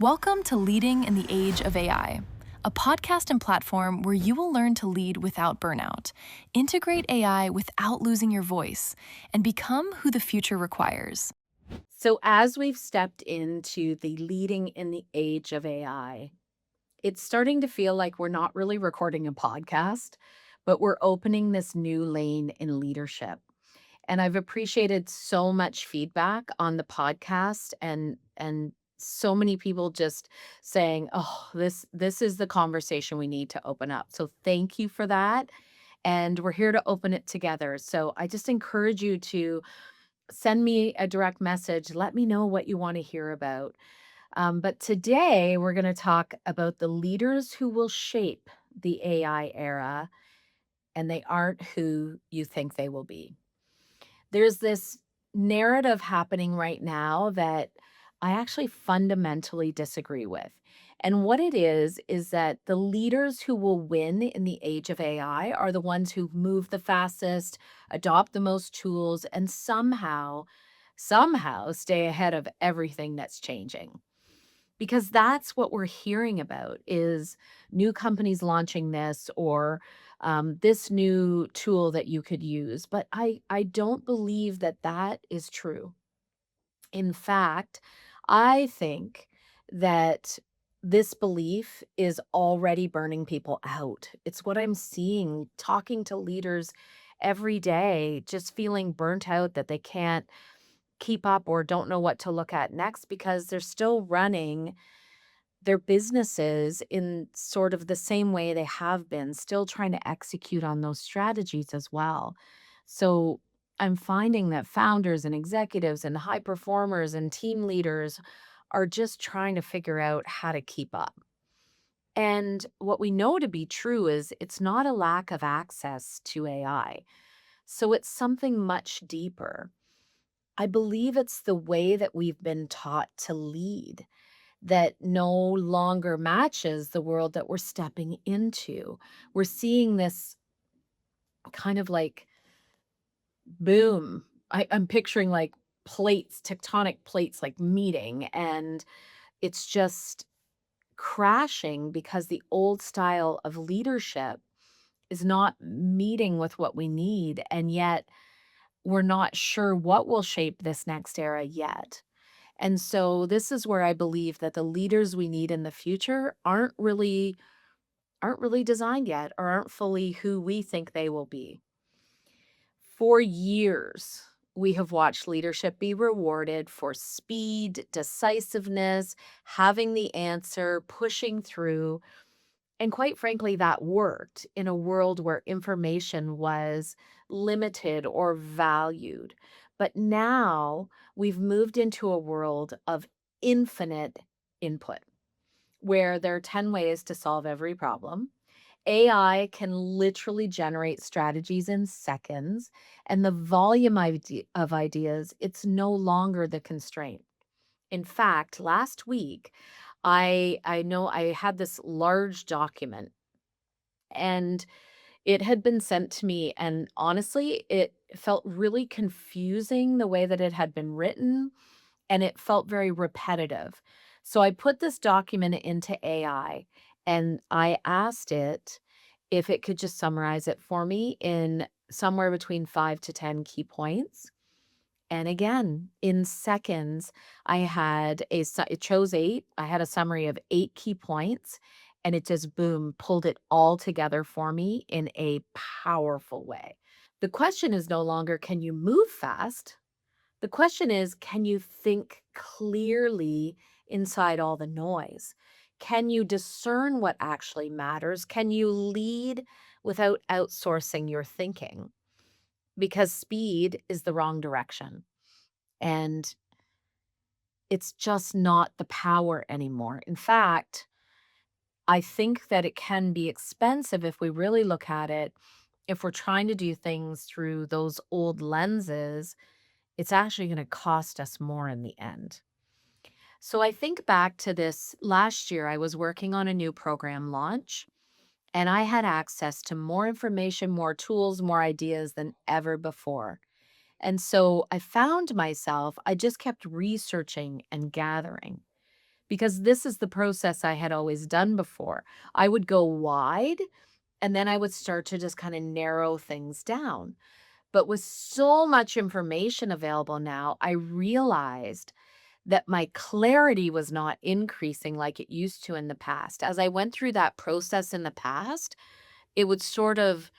Welcome to Leading in the Age of AI, a podcast and platform where you will learn to lead without burnout, integrate AI without losing your voice, and become who the future requires. So, as we've stepped into the leading in the age of AI, it's starting to feel like we're not really recording a podcast, but we're opening this new lane in leadership. And I've appreciated so much feedback on the podcast and so many people just saying, "Oh, this is the conversation we need to open up." So thank you for that. And we're here to open it together. So I just encourage you to send me a direct message. Let me know what you want to hear about. But today we're going to talk about the leaders who will shape the AI era, and they aren't who you think they will be. There's this narrative happening right now that I actually fundamentally disagree with. And what it is that the leaders who will win in the age of AI are the ones who move the fastest, adopt the most tools, and somehow stay ahead of everything that's changing. Because that's what we're hearing about is new companies launching this or this new tool that you could use. But I don't believe that that is true. In fact, I think that this belief is already burning people out. It's what I'm seeing talking to leaders every day, just feeling burnt out that they can't keep up or don't know what to look at next because they're still running their businesses in sort of the same way they have been, still trying to execute on those strategies as well. So I'm finding that founders and executives and high performers and team leaders are just trying to figure out how to keep up. And what we know to be true is it's not a lack of access to AI. So it's something much deeper. I believe it's the way that we've been taught to lead that no longer matches the world that we're stepping into. We're seeing this kind of like boom. I'm picturing like plates, tectonic plates like meeting, and it's just crashing because the old style of leadership is not meeting with what we need. And yet we're not sure what will shape this next era yet. And so this is where I believe that the leaders we need in the future aren't really designed yet or aren't fully who we think they will be. For years, we have watched leadership be rewarded for speed, decisiveness, having the answer, pushing through. And quite frankly, that worked in a world where information was limited or valued. But now we've moved into a world of infinite input where there are 10 ways to solve every problem. AI can literally generate strategies in seconds, and the volume of ideas, it's no longer the constraint. In fact, last week, I know I had this large document and it had been sent to me, and honestly, it felt really confusing the way that it had been written, and it felt very repetitive. So I put this document into AI and I asked it if it could just summarize it for me in somewhere between 5 to 10 key points. And again, in seconds, it chose 8. I had a summary of 8 key points, and it just, boom, pulled it all together for me in a powerful way. The question is no longer, can you move fast? The question is, can you think clearly inside all the noise? Can you discern what actually matters? Can you lead without outsourcing your thinking? Because speed is the wrong direction. And it's just not the power anymore. In fact, I think that it can be expensive if we really look at it. If we're trying to do things through those old lenses, it's actually going to cost us more in the end. So I think back to this last year, I was working on a new program launch and I had access to more information, more tools, more ideas than ever before. And so I found myself, I just kept researching and gathering. because this is the process I had always done before. I would go wide and then I would start to just kind of narrow things down. But with so much information available now, I realized that my clarity was not increasing like it used to in the past. As I went through that process in the past, it would sort of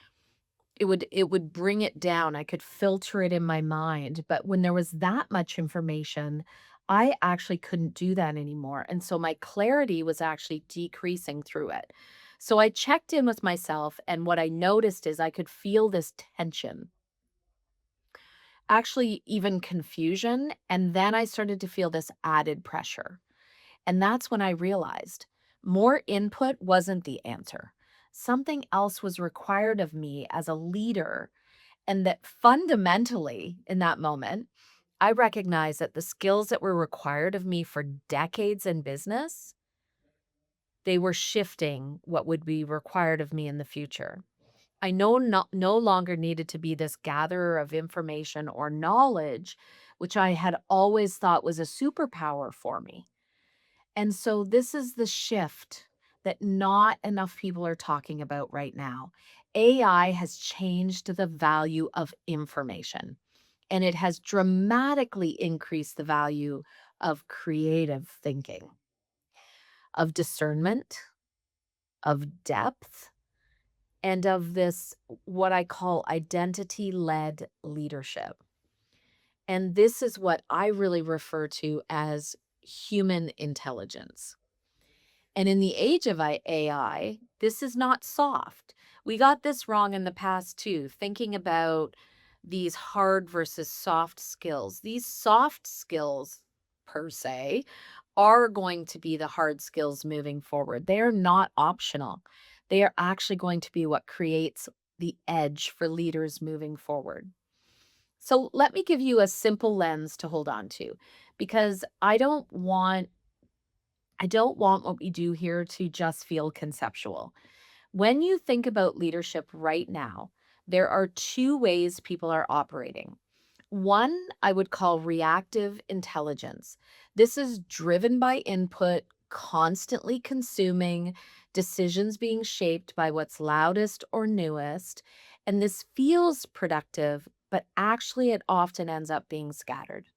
it would bring it down. I could filter it in my mind, but when there was that much information, I actually couldn't do that anymore, and so my clarity was actually decreasing through it. So I checked in with myself, and what I noticed is I could feel this tension, actually even confusion, and then I started to feel this added pressure. And that's when I realized more input wasn't the answer. Something else was required of me as a leader, and that fundamentally, in that moment, I recognized that the skills that were required of me for decades in business, they were shifting what would be required of me in the future. I no longer needed to be this gatherer of information or knowledge, which I had always thought was a superpower for me. And so this is the shift that not enough people are talking about right now. AI has changed the value of information, and it has dramatically increased the value of creative thinking, of discernment, of depth, and of this what I call identity led leadership. And this is what I really refer to as human intelligence. And in the age of AI, this is not soft. We got this wrong in the past too, thinking about these hard versus soft skills. These soft skills, per se, are going to be the hard skills moving forward. They are not optional. They are actually going to be what creates the edge for leaders moving forward. So let me give you a simple lens to hold on to because I don't want what we do here to just feel conceptual. When you think about leadership right now, there are two ways people are operating. One, I would call reactive intelligence. This is driven by input, constantly consuming, decisions being shaped by what's loudest or newest. And this feels productive, but actually, it often ends up being scattered.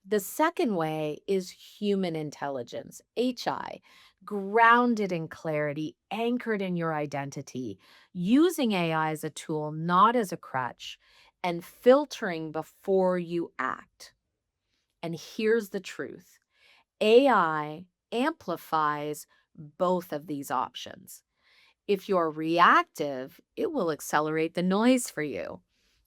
The second way is human intelligence, HI, grounded in clarity, anchored in your identity, using AI as a tool, not as a crutch, and filtering before you act. And here's the truth: AI amplifies both of these options. If you're reactive, it will accelerate the noise for you.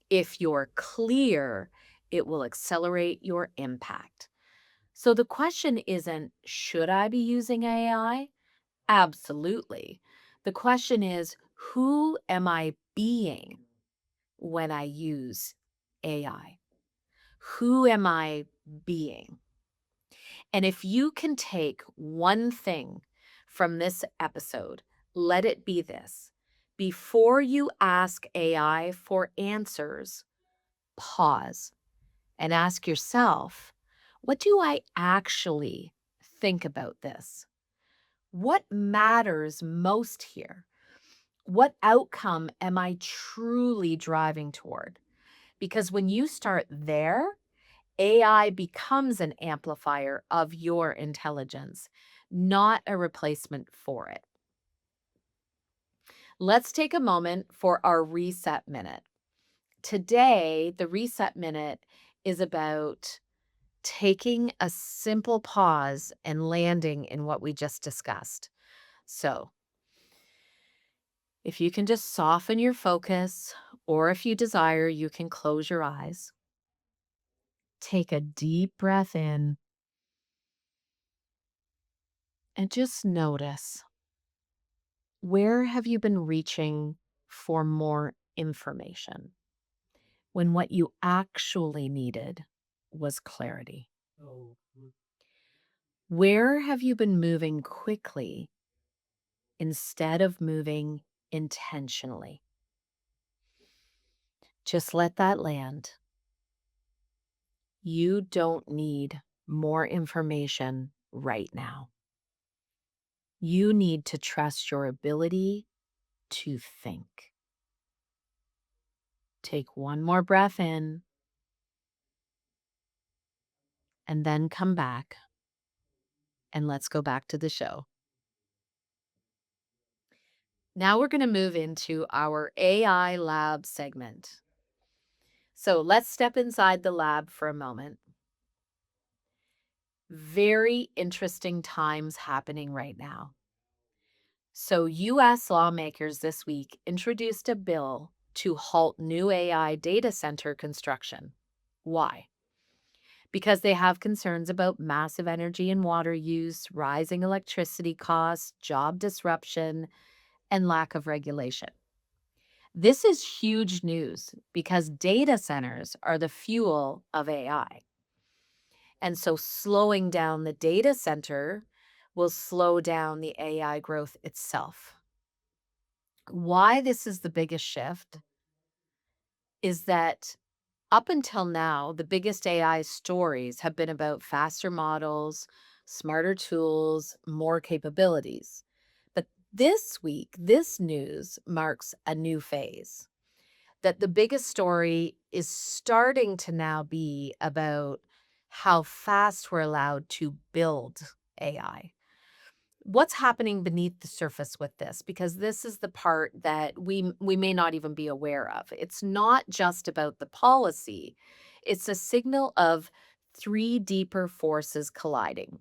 If you're clear, it will accelerate your impact. So the question isn't, should I be using AI? Absolutely. The question is, who am I being when I use AI? Who am I being? And if you can take one thing from this episode, let it be this. Before you ask AI for answers, pause and ask yourself, what do I actually think about this? What matters most here? What outcome am I truly driving toward? Because when you start there, AI becomes an amplifier of your intelligence, not a replacement for it. Let's take a moment for our reset minute. Today, the reset minute is about taking a simple pause and landing in what we just discussed. So, if you can just soften your focus, or if you desire, you can close your eyes. Take a deep breath in and just notice, where have you been reaching for more information when what you actually needed was clarity? Where have you been moving quickly instead of moving intentionally? Just let that land. You don't need more information right now. You need to trust your ability to think. Take one more breath in and then come back, and let's go back to the show. Now we're going to move into our AI lab segment. So let's step inside the lab for a moment. Very interesting times happening right now. So, US lawmakers this week introduced a bill to halt new AI data center construction. Why? Because they have concerns about massive energy and water use, rising electricity costs, job disruption, and lack of regulation. This is huge news because data centers are the fuel of AI. And so slowing down the data center will slow down the AI growth itself. Why this is the biggest shift is that up until now, the biggest AI stories have been about faster models, smarter tools, more capabilities. But this week, this news marks a new phase. That the biggest story is starting to now be about how fast we're allowed to build AI. What's happening beneath the surface with this? Because this is the part that we may not even be aware of. It's not just about the policy. It's a signal of three deeper forces colliding.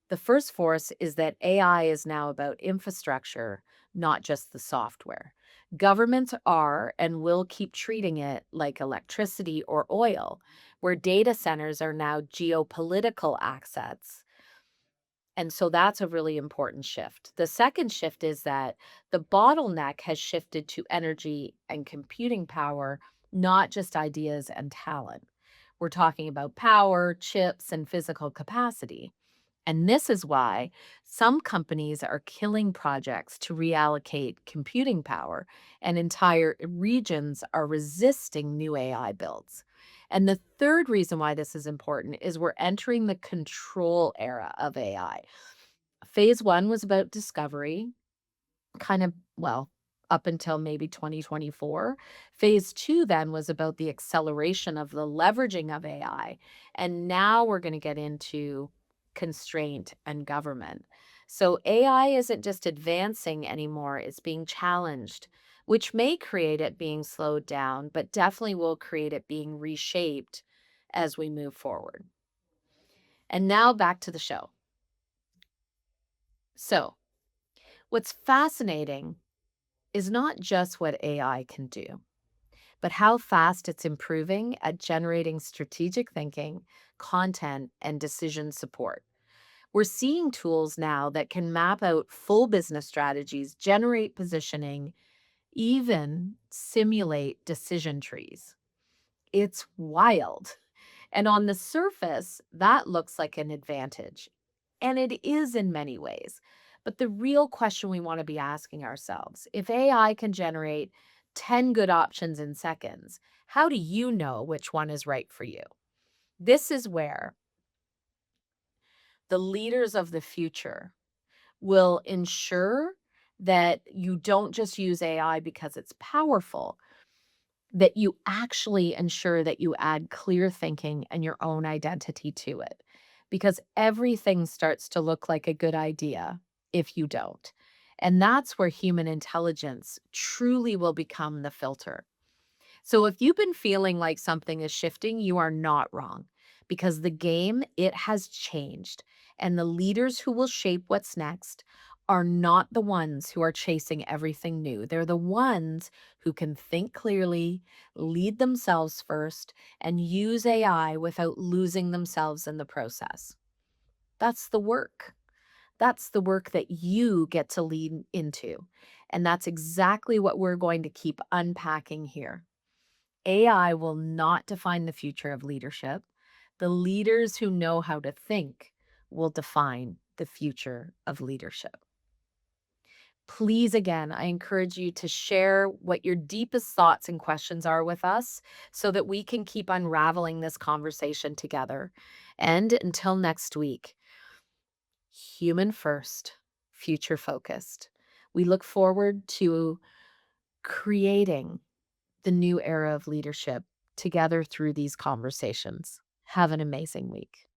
The first force is that AI is now about infrastructure, not just the software. Governments are and will keep treating it like electricity or oil, where data centers are now geopolitical assets. And so that's a really important shift. The second shift is that the bottleneck has shifted to energy and computing power, not just ideas and talent. We're talking about power, chips, and physical capacity. And this is why some companies are killing projects to reallocate computing power, and entire regions are resisting new AI builds. And the third reason why this is important is we're entering the control era of AI. Phase one was about discovery, kind of, well, up until maybe 2024. Phase two then was about the acceleration of the leveraging of AI. And now we're going to get into constraint and government. So AI isn't just advancing anymore, it's being challenged, which may create it being slowed down, but definitely will create it being reshaped as we move forward. And now back to the show. So, what's fascinating is not just what AI can do, but how fast it's improving at generating strategic thinking, content, and decision support. We're seeing tools now that can map out full business strategies, generate positioning, even simulate decision trees. It's wild. And on the surface, that looks like an advantage. And it is in many ways. But the real question we want to be asking ourselves, if AI can generate 10 good options in seconds, how do you know which one is right for you? This is where the leaders of the future will ensure that you don't just use AI because it's powerful, that you actually ensure that you add clear thinking and your own identity to it. Because everything starts to look like a good idea if you don't. And that's where human intelligence truly will become the filter. So if you've been feeling like something is shifting, you are not wrong because the game, it has changed. And the leaders who will shape what's next are not the ones who are chasing everything new. They're the ones who can think clearly, lead themselves first, and use AI without losing themselves in the process. That's the work. That's the work that you get to lead into. And that's exactly what we're going to keep unpacking here. AI will not define the future of leadership. The leaders who know how to think will define the future of leadership. Please, again, I encourage you to share what your deepest thoughts and questions are with us so that we can keep unraveling this conversation together. And until next week, human first, future focused. We look forward to creating the new era of leadership together through these conversations. Have an amazing week.